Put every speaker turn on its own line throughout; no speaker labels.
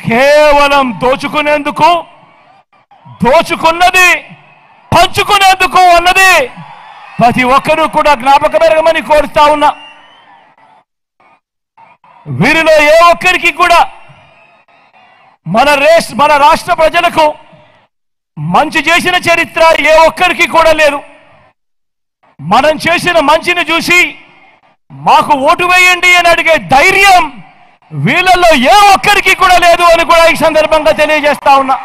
కేవలం దోచుకునేందుకు, దోచుకున్నది పంచుకునేందుకు అన్నది ప్రతి ఒక్కరూ కూడా జ్ఞాపకమని కోరుతా ఉన్నా. వీరిలో ఏ ఒక్కరికి కూడా మన రాష్ట్ర ప్రజలకు మంచి చేసిన చరిత్ర ఏ ఒక్కరికి కూడా లేదు. మనం చేసిన మంచిని చూసి మాకు ఓటు వేయండి అని అడిగే ధైర్యం వీళ్ళల్లో ఏ ఒక్కరికి కూడా లేదు అని కూడా ఈ సందర్భంగా తెలియజేస్తా ఉన్నా.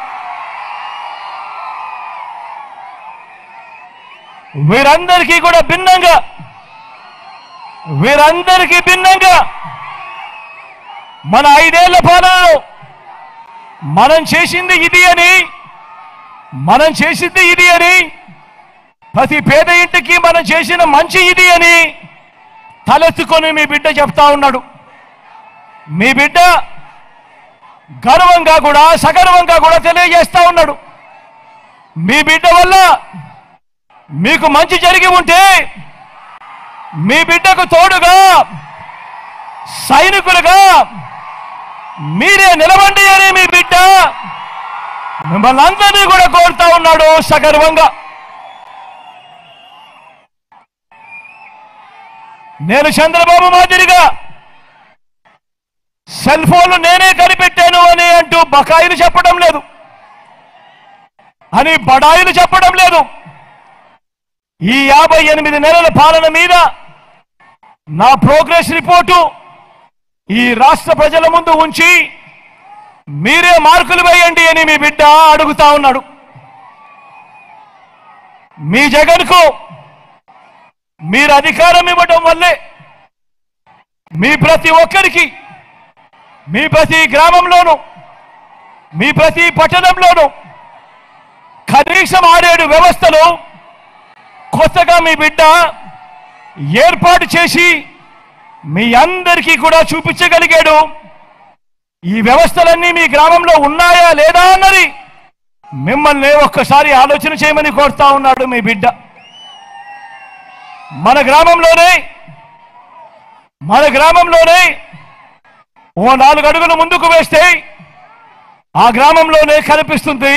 వీరందరికీ భిన్నంగా మన 5 ఏళ్ల పాలనలో మనం చేసింది ఇది అని ప్రతి పేద ఇంటికి మనం చేసిన మంచి ఇది అని తలెత్తుకొని మీ బిడ్డ చెప్తా ఉన్నాడు. మీ బిడ్డ గర్వంగా కూడా సగర్వంగా కూడా తెలియజేస్తా ఉన్నాడు. మీ బిడ్డ వల్ల మీకు మంచి జరిగి ఉంటే మీ బిడ్డకు తోడుగా సైనికులుగా మీరే నిలవండి అని మీ బిడ్డ మిమ్మల్ని అందరినీ కూడా కోరుతా ఉన్నాడు సగర్వంగా. నేను చంద్రబాబు మాదిరిగా సెల్ ఫోన్లు నేనే కనిపెట్టాను అని అంటూ బకాయిలు చెప్పడం లేదు, అని బడాయిలు చెప్పడం లేదు. ఈ 58 నెలల పాలన మీద నా ప్రోగ్రెస్ రిపోర్టు ఈ రాష్ట్ర ప్రజల ముందు ఉంచి మీరే మార్కులు వేయండి అని మీ బిడ్డ అడుగుతా ఉన్నాడు. మీ జగన్కు మీరు అధికారం ఇవ్వడం వల్లే మీ ప్రతి ఒక్కరికి, మీ ప్రతి గ్రామంలోనూ, మీ ప్రతి పట్టణంలోనూ కనీసం 6-7 వ్యవస్థలు కొత్తగా మీ బిడ్డ ఏర్పాటు చేసి మీ అందరికీ కూడా చూపించగలిగాడు. ఈ వ్యవస్థలన్నీ మీ గ్రామంలో ఉన్నాయా లేదా అన్నది మిమ్మల్ని ఒక్కసారి ఆలోచన చేయమని కోరుతా ఉన్నాడు మీ బిడ్డ. మన గ్రామంలోనే ఓ 4 అడుగులు ముందుకు వేస్తే ఆ గ్రామంలోనే కనిపిస్తుంది